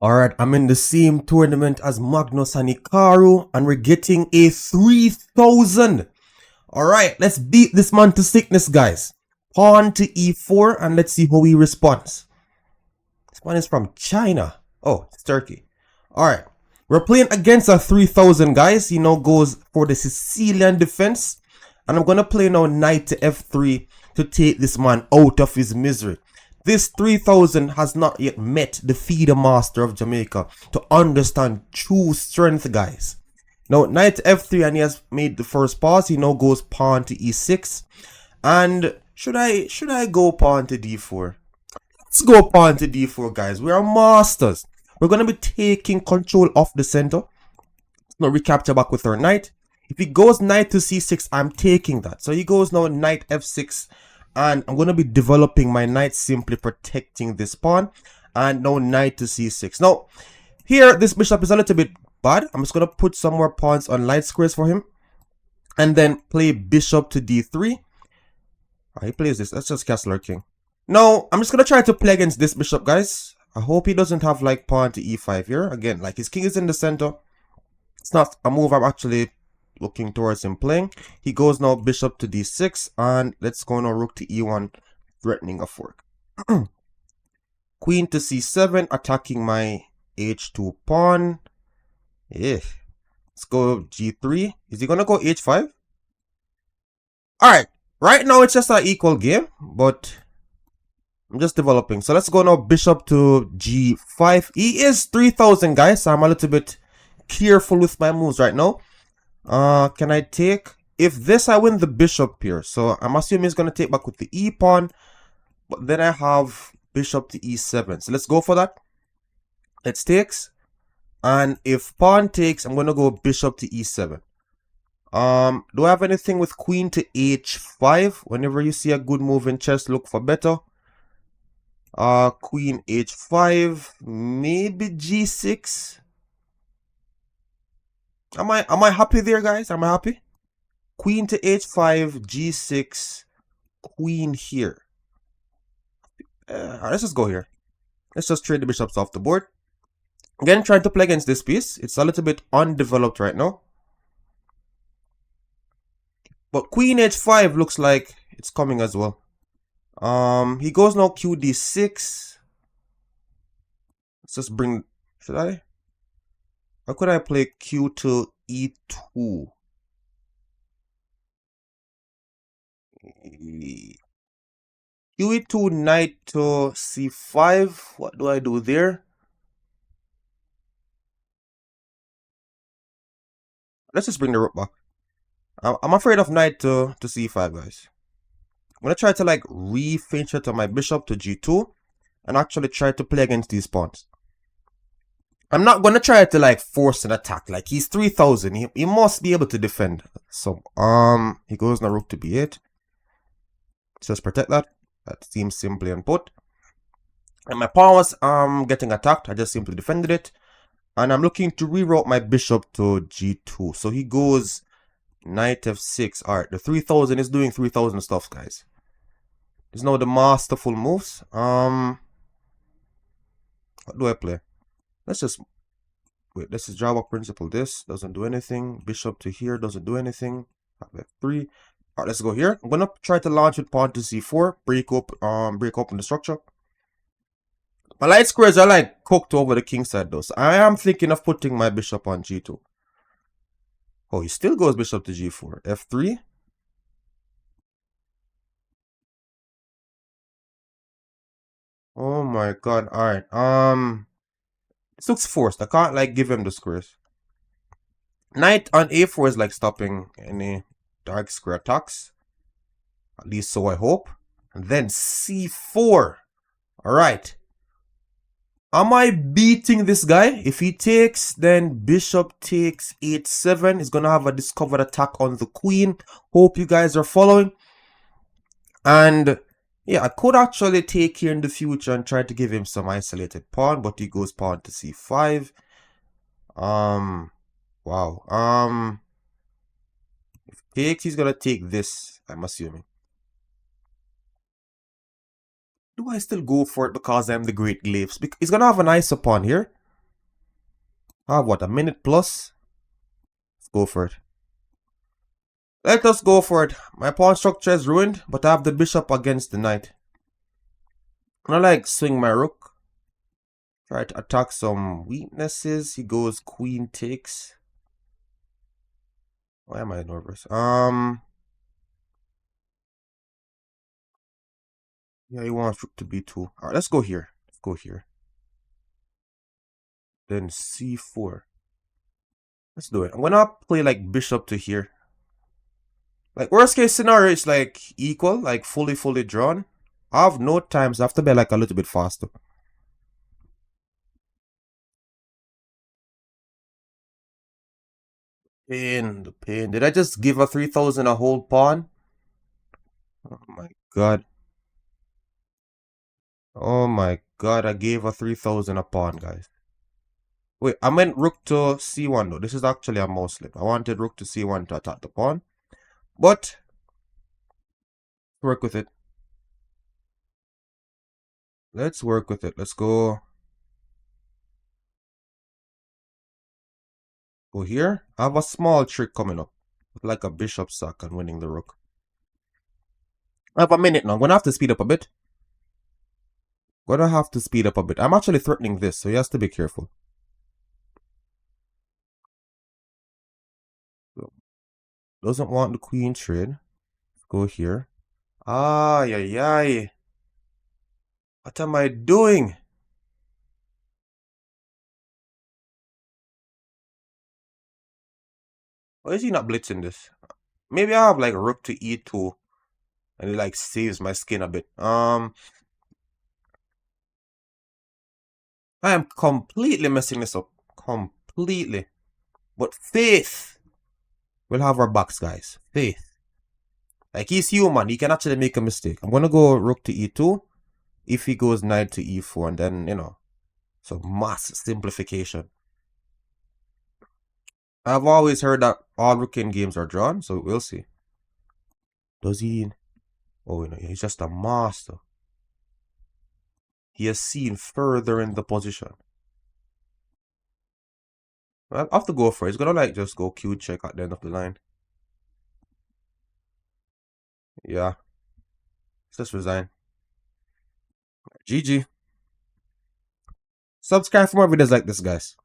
Alright, I'm in the same tournament as Magnus and Hikaru, and we're getting a 3,000. Alright, let's beat this man to sickness, guys. Pawn to e4, and let's see how he responds. This one is from China. Oh, it's Turkey. Alright, we're playing against a 3,000, guys. He now goes for the Sicilian Defense. And I'm going to play now knight to f3 to take this man out of his misery. This 3,000 has not yet met the feeder master of Jamaica to understand true strength, guys. Now, knight to f3, and he has made the first pass. He now goes pawn to e6. And should I go pawn to d4? Let's go pawn to d4, guys. We are masters. We're going to be taking control of the center. Now recapture back with our knight. If he goes knight to c6, I'm taking that. So he goes now knight f6. And I'm going to be developing my knight, simply protecting this pawn. And now knight to c6. Now, here, this bishop is a little bit bad. I'm just going to put some more pawns on light squares for him. And then play bishop to d3. He plays this. Let's just castle our king. Now, I'm just going to try to play against this bishop, guys. I hope he doesn't have, like, pawn to e5 here. Again, like, his king is in the center. It's not a move I'm actually looking towards him playing. He goes now bishop to d6, and let's go now rook to e1, threatening a fork. Queen to c7, attacking my h2 pawn. Yeah. Let's go g3. Is he gonna go h5? Alright, right now it's just an equal game, but I'm just developing. So let's go now bishop to g5. He is 3,000, guys, so I'm a little bit careful with my moves right now. Can I take? If this, I win the bishop here. So I'm assuming he's going to take back with the e pawn. But then I have bishop to e7. So let's go for that. Let's takes. And if pawn takes, I'm going to go bishop to e7. Do I have anything with queen to h5? Whenever you see a good move in chess, look for better. Queen h5. Maybe g6. Am I happy there, guys? Am I happy? Queen to h5, g6, queen here. Let's just go here. Let's just trade the bishops off the board. Again, trying to play against this piece. It's a little bit undeveloped right now. But queen h5 looks like it's coming as well. He goes now qd6. Let's just bring... Should I? How could I play q to e2? QE2, knight to c5. What do I do there? Let's just bring the rook back. I'm afraid of knight to c5, guys. I'm going to try to like re-feature to my bishop to g2 and actually try to play against these pawns. I'm not going to try to like force an attack. Like he's 3,000. He must be able to defend. So, he goes now rook to b8. Just protect that. That seems simply and put. And my pawn was getting attacked. I just simply defended it. And I'm looking to reroute my bishop to g2. So he goes knight f6. Alright, the 3,000 is doing 3,000 stuff, guys. There's now the masterful moves. What do I play? Let's just wait. Let's just draw up principle. This doesn't do anything. Bishop to here doesn't do anything. F3. Alright, let's go here. I'm gonna try to launch with pawn to c4. Break open the structure. My light squares are like cooked over the king side though. So I am thinking of putting my bishop on g2. Oh, he still goes bishop to g4. f3. Oh my god. Alright. This looks forced. I can't like give him the squares. Knight on a4 is like stopping any dark square attacks. At least so I hope. And then c4. Alright. Am I beating this guy? If he takes, then bishop takes h7. He's going to have a discovered attack on the queen. Hope you guys are following. And yeah, I could actually take here in the future and try to give him some isolated pawn, but he goes pawn to c5. Wow. If he takes, he's gonna take this, I'm assuming. Do I still go for it because I'm the great Glaves? He's gonna have an ISO pawn here. I have what, a minute plus? Let's go for it. Let us go for it. My pawn structure is ruined, but I have the bishop against the knight. I like swing my rook. Try to attack some weaknesses. He goes queen takes. Why am I nervous? Yeah, he wants rook to b2. Alright, let's go here. Let's go here. Then c4. Let's do it. I'm gonna play like bishop to here. Like worst case scenario, it's like equal, like fully drawn. I have no time, so I have to be like a little bit faster. The pain. Did I just give a 3,000 a whole pawn? Oh my god. Oh my god, I gave a 3,000 a pawn, guys. Wait, I meant rook to c1 though. This is actually a mouse slip. I wanted rook to c1 to attack the pawn. But, work with it. Let's work with it. Let's go. Go here. I have a small trick coming up. Like a bishop sack and winning the rook. I have a minute now. I'm going to have to speed up a bit. I'm actually threatening this, so he has to be careful. Doesn't want the queen trade. Let's go here. Ay, ay, ay. What am I doing? Why is he not blitzing this? Maybe I have like rook to e2. And it like saves my skin a bit. I am completely messing this up. Completely. But faith will have our backs, guys. Faith. Like he's human. He can actually make a mistake. I'm gonna go rook to e2. If he goes knight to e4, and then, you know, so mass simplification. I've always heard that all rook in games are drawn, so we'll see. Does he? Oh, no, he's just a master. He has seen further in the position. I have to go for it. He's gonna like just go q check at the end of the line. Yeah. Let's just resign. GG. Subscribe for more videos like this, guys.